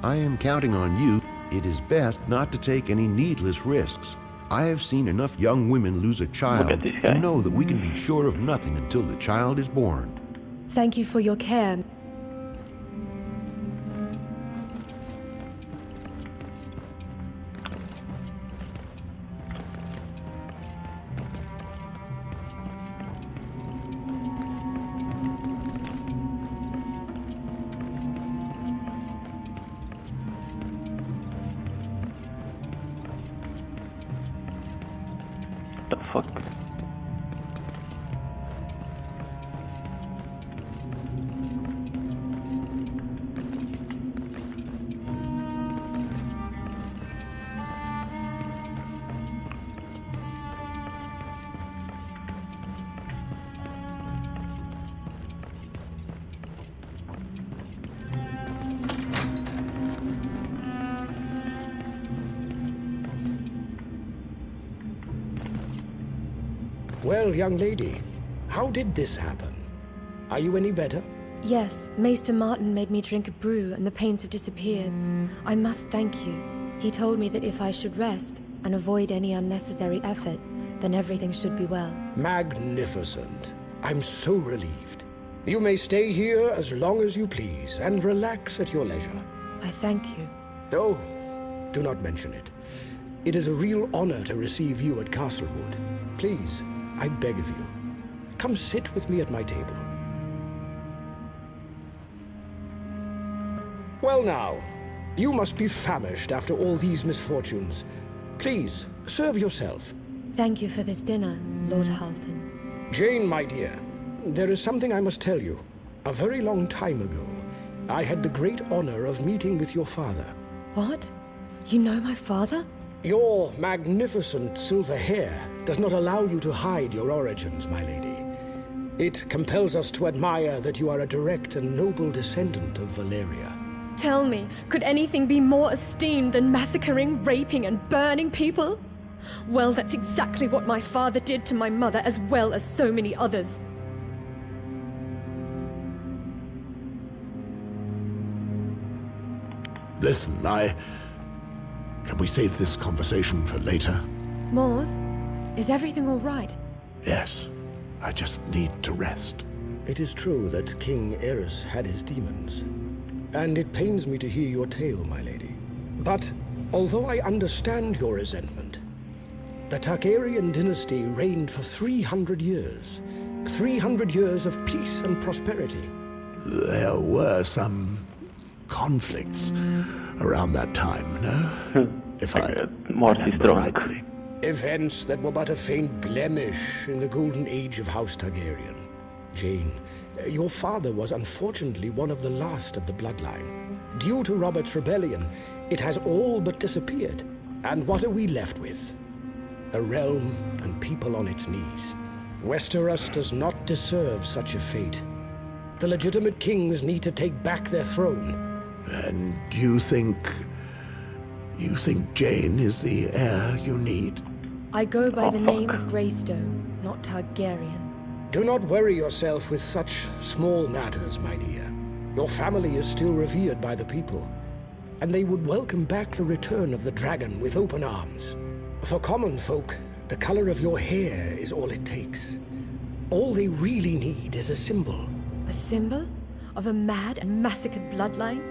I am counting on you. It is best not to take any needless risks. I have seen enough young women lose a child to know that we can be sure of nothing until the child is born. Thank you for your care. The fuck? Well, young lady, how did this happen? Are you any better? Yes, Maester Martin made me drink a brew and the pains have disappeared. I must thank you. He told me that if I should rest and avoid any unnecessary effort, then everything should be well. Magnificent. I'm so relieved. You may stay here as long as you please and relax at your leisure. I thank you. Oh, do not mention it. It is a real honor to receive you at Castlewood. Please, I beg of you, come sit with me at my table. Well now, you must be famished after all these misfortunes. Please, serve yourself. Thank you for this dinner, Lord Halton. Jane, my dear, there is something I must tell you. A very long time ago, I had the great honor of meeting with your father. What? You know my father? Your magnificent silver hair does not allow you to hide your origins, my lady. It compels us to admire that you are a direct and noble descendant of Valeria. Tell me, could anything be more esteemed than massacring, raping, and burning people? Well, that's exactly what my father did to my mother as well as so many others. Listen, Can we save this conversation for later? Mors, is everything all right? Yes. I just need to rest. It is true that King Eris had his demons. And it pains me to hear your tale, my lady. But, although I understand your resentment, the Targaryen dynasty reigned for 300 years. 300 years of peace and prosperity. There were some conflicts around that time, no? If I remember rightly. Events that were but a faint blemish in the golden age of House Targaryen. Jane, your father was unfortunately one of the last of the bloodline. Due to Robert's rebellion, it has all but disappeared. And what are we left with? A realm and people on its knees. Westeros does not deserve such a fate. The legitimate kings need to take back their throne. And you think Jane is the heir you need? I go by the name of Greystone, not Targaryen. Do not worry yourself with such small matters, my dear. Your family is still revered by the people, and they would welcome back the return of the dragon with open arms. For common folk, the color of your hair is all it takes. All they really need is a symbol. A symbol? Of a mad and massacred bloodline?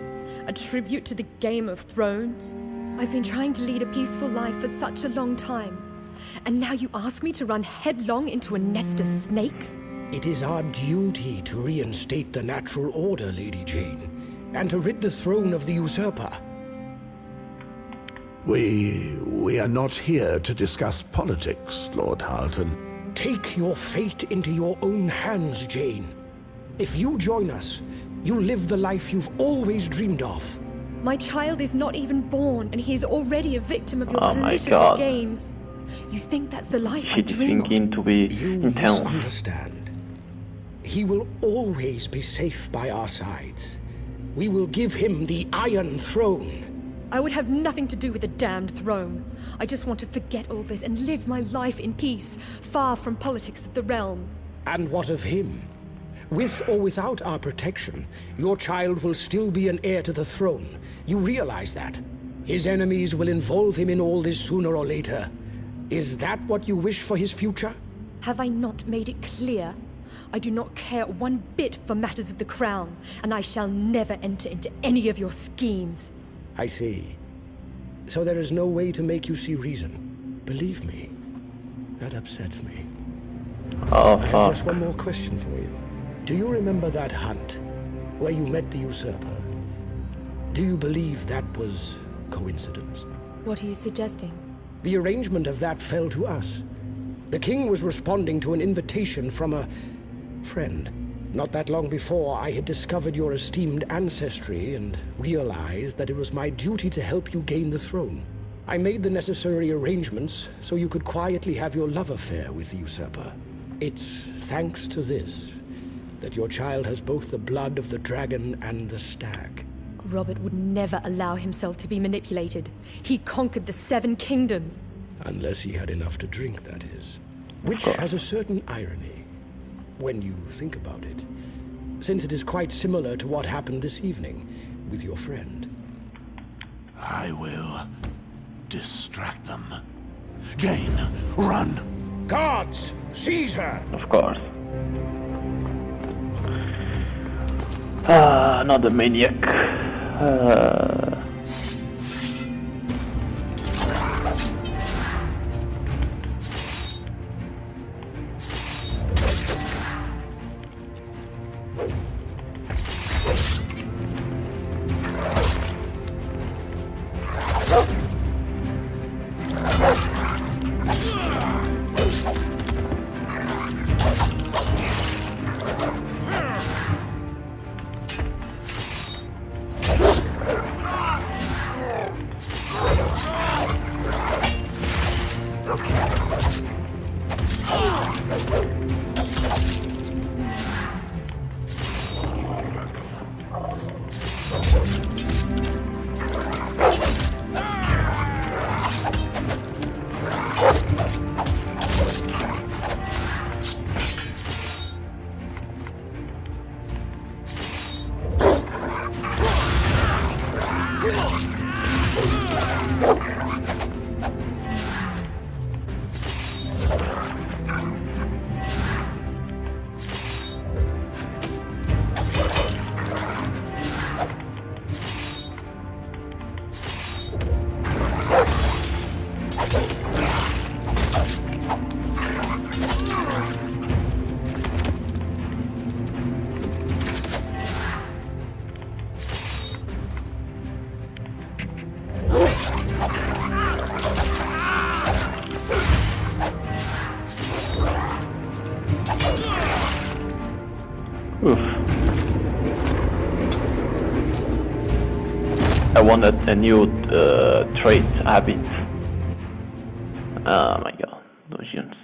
A tribute to the Game of Thrones? I've been trying to lead a peaceful life for such a long time. And now you ask me to run headlong into a nest of snakes? It is our duty to reinstate the natural order, Lady Jane, and to rid the throne of the usurper. We are not here to discuss politics, Lord Halton. Take your fate into your own hands, Jane. If you join us, you'll live the life you've always dreamed of. My child is not even born, and he is already a victim of your political games. You think that's the life I dream of? You must understand. He will always be safe by our sides. We will give him the Iron Throne. I would have nothing to do with the damned throne. I just want to forget all this and live my life in peace, far from politics of the realm. And what of him? With or without our protection, your child will still be an heir to the throne. You realize that? His enemies will involve him in all this sooner or later. Is that what you wish for his future? Have I not made it clear? I do not care one bit for matters of the crown, and I shall never enter into any of your schemes. I see. So there is no way to make you see reason. Believe me, that upsets me. Oh, I have fuck. just one more question for you. Do you remember that hunt, where you met the usurper? Do you believe that was coincidence? What are you suggesting? The arrangement of that fell to us. The king was responding to an invitation from a friend. Not that long before, I had discovered your esteemed ancestry and realized that it was my duty to help you gain the throne. I made the necessary arrangements so you could quietly have your love affair with the usurper. It's thanks to this that your child has both the blood of the dragon and the stag. Robert would never allow himself to be manipulated. He conquered the 7 kingdoms. Unless he had enough to drink, that is. Which has a certain irony, when you think about it, since it is quite similar to what happened this evening with your friend. I will distract them. Jane, run! Guards, seize her! Of course. Another maniac. I wanted a new trait habit. Oh my god, notions.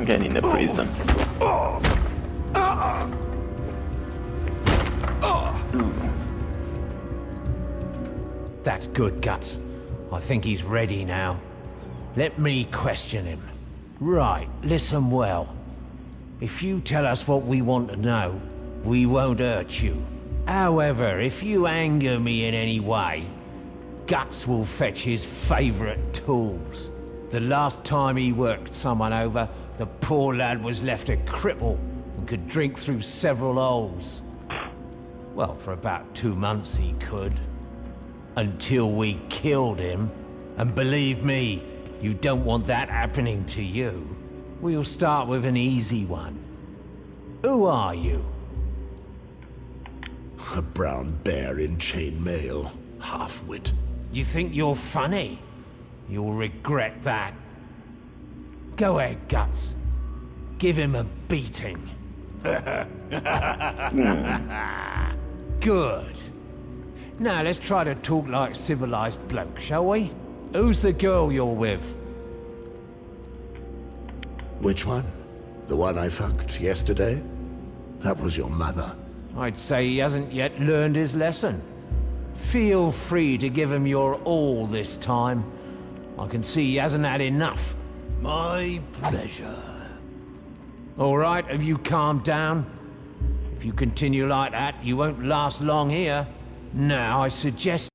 Again in the prison. That's good, Guts. I think he's ready now. Let me question him. Right, listen well. If you tell us what we want to know, we won't hurt you. However, if you anger me in any way, Guts will fetch his favorite tools. The last time he worked someone over, the poor lad was left a cripple and could drink through several holes. Well, for about 2 months he could. Until we killed him. And believe me, you don't want that happening to you. We'll start with an easy one. Who are you? A brown bear in chainmail. Half-wit. You think you're funny? You'll regret that. Go ahead, Guts. Give him a beating. Good. Now let's try to talk like civilized bloke, shall we? Who's the girl you're with? Which one? The one I fucked yesterday? That was your mother. I'd say he hasn't yet learned his lesson. Feel free to give him your all this time. I can see he hasn't had enough. My pleasure. All right, have you calmed down? If you continue like that, you won't last long here. Now, I suggest